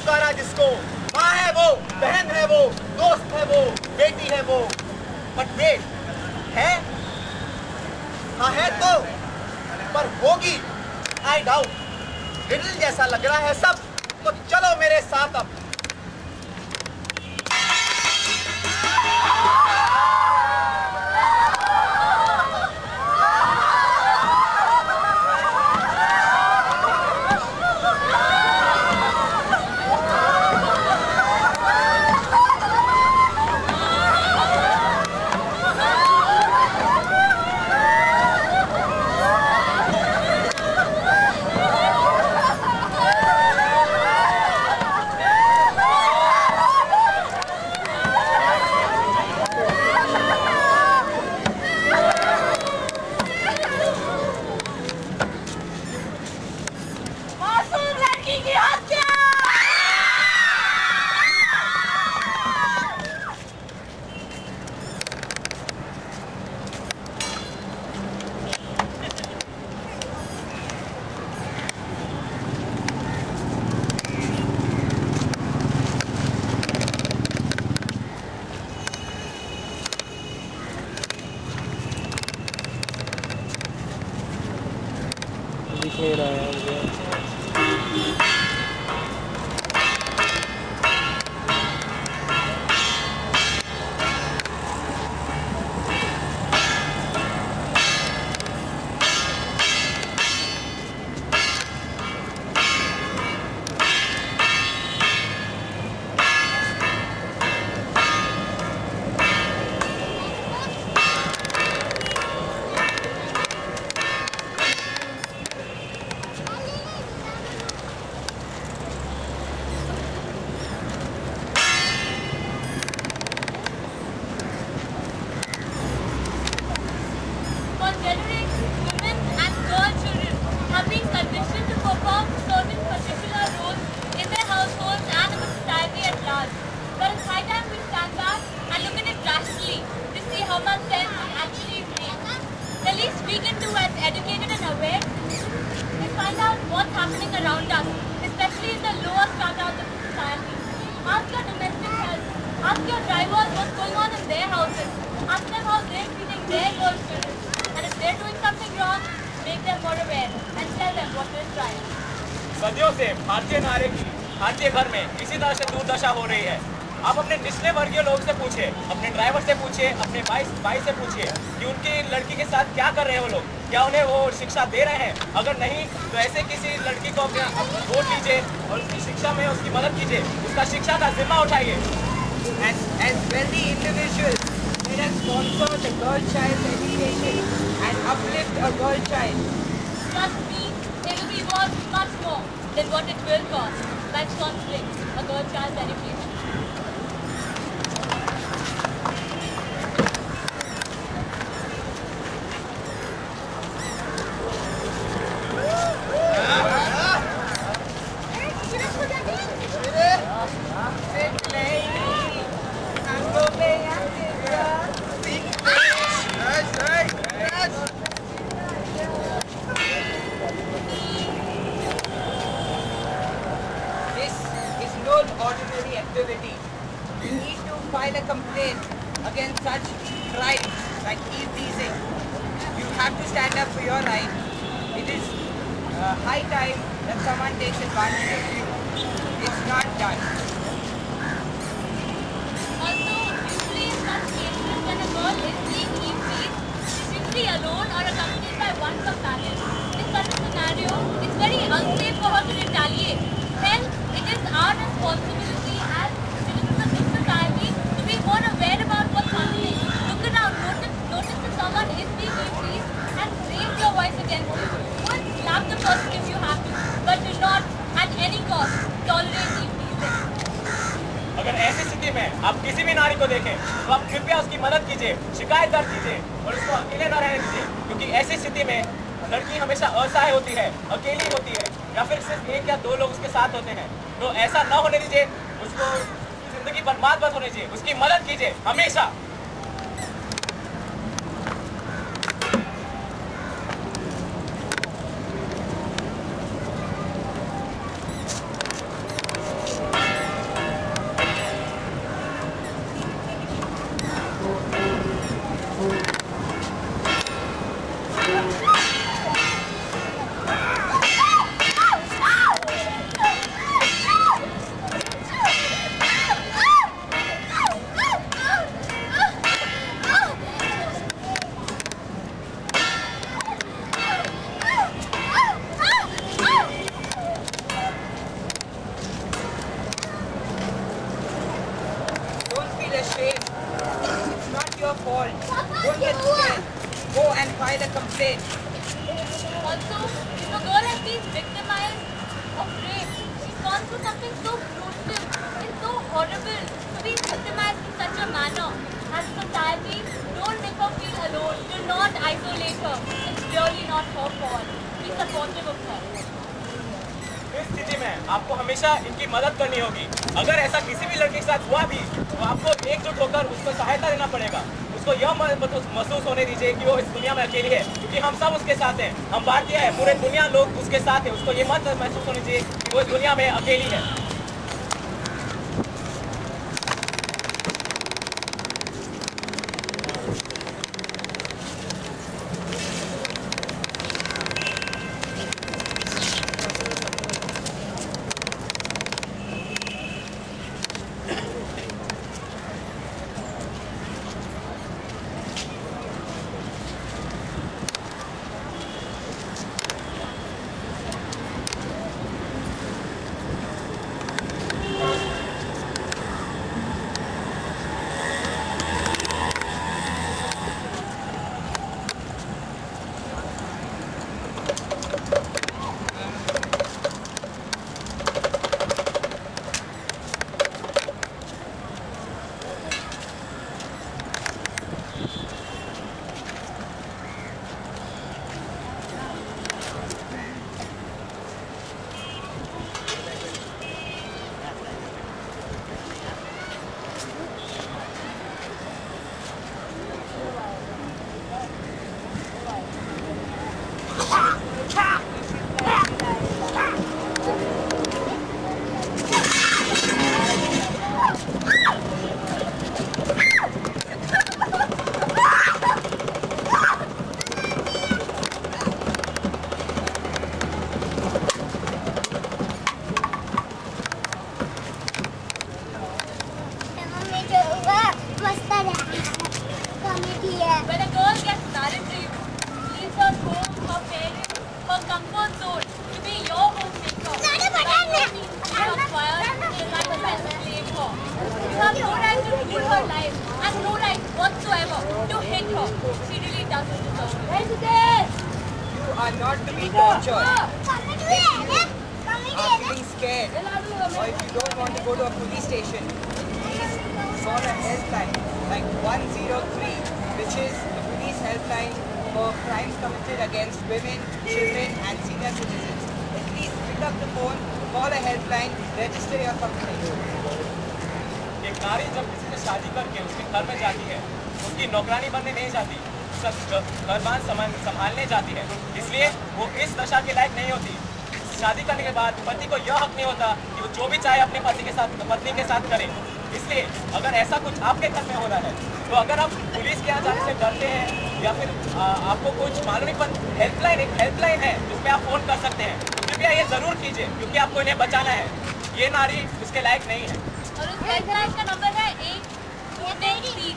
पुकारा जिसको, माँ है वो, बहन है वो, दोस्त है वो, बेटी है वो, बट वेट है, हाँ है तो, पर होगी आई डाउट। रिडल जैसा लग रहा है सब, तो चलो मेरे साथ अब। दिख नहीं रहा है मुझे। सदियों से भारतीय नारी की भारतीय घर में इसी तरह से दुर्दशा हो रही है। आप अपने निचले वर्गीय लोग से पूछिए, अपने ड्राइवर से पूछिए, अपने भाई से पूछिए कि उनकी लड़की के साथ क्या कर रहे हैं वो लोग, क्या उन्हें वो शिक्षा दे रहे हैं। अगर नहीं तो ऐसे किसी लड़की को अपने वोट लीजिए और उसकी शिक्षा में उसकी मदद कीजिए, उसका शिक्षा का जिम्मा उठाइए। As wealthy individuals, let us sponsor the girl child education and uplift a girl child. Trust me, it will be worth much more than what it will cost by sponsoring a girl child's education. Ordinary activity. You need to file a complaint against such crimes like e-teasing. You have to stand up for your right. It is high time that someone takes advantage of you. It's not done. Also, usually in such cases when a girl is being e-teased, she's usually alone or accompanied by one companion. In such a scenario, it's very unsafe for her to retaliate. Hence, it is our responsibility as citizens of this society to be more aware about what's happening. Look around, notice that someone is being e-teased and raise your voice against it. Go and slap the person if you have to, but do not at any cost tolerate e-teasing. अगर ऐसी स्थिति में आप किसी भी नारी को देखें तो आप कृपया उसकी मदद कीजिए, शिकायत दर्ज कीजिए और उसको अकेले न रहने दीजिए, क्योंकि ऐसी स्थिति में लड़की हमेशा असहाय होती है, अकेली होती है या फिर सिर्फ एक या दो लोग उसके साथ होते हैं। तो ऐसा न होने दीजिए, उसको जिंदगी बर्बाद मत होने दीजिए, उसकी मदद कीजिए हमेशा। assault. Don't get scared. Go and file a complaint. Also, if a girl has been victimized of rape, she's gone through something so brutal and so horrible to be victimized in such a manner. As a society, don't make her feel alone. Do not isolate her. It's really not her fault. Be supportive of her. इस स्थिति में आपको हमेशा इनकी मदद करनी होगी। अगर ऐसा किसी भी लड़के के साथ हुआ भी तो आपको एकजुट होकर उसको सहायता देना पड़ेगा। उसको यह महसूस होने दीजिए कि वो इस दुनिया में अकेली है, क्योंकि हम सब उसके साथ हैं। हम भारतीय हैं, पूरे दुनिया लोग उसके साथ हैं। उसको ये मत महसूस होनी चाहिए कि वो इस दुनिया में अकेली है। When a girl gets married to you, leaves her home, her parents, her comfort zone to be your homemaker. That means you acquire the right to slave her. You have no right to rule her life and no right whatsoever to hate her. She really doesn't deserve it. You are not to be tortured. Are feeling scared, or if you don't want to go to a police station, please call a helpline like 103, which is the police helpline for crimes committed against women, children and senior citizens. At least pick up the phone, call a helpline, register your complaint. एक नारी जब किसी से शादी करके उसके घर में जाती है, उसकी नौकरानी बनने नहीं जाती, घर-बार संभालने जाती है। इसलिए वो इस दशा के लायक नहीं होती। शादी करने के बाद पति को यह हक नहीं होता कि वो जो भी चाहे अपने पत्नी के साथ करे। इसलिए अगर ऐसा कुछ आपके घर में हो रहा है तो अगर आप पुलिस के यहाँ जाने से डरते हैं या फिर आपको कुछ मालूम नहीं, पर एक हेल्पलाइन है जिसमें आप फोन कर सकते हैं। तो कृपया ये जरूर कीजिए, क्योंकि आपको इन्हें बचाना है। ये नारी उसके लायक नहीं है। और उस हेल्पलाइन का नंबर है 888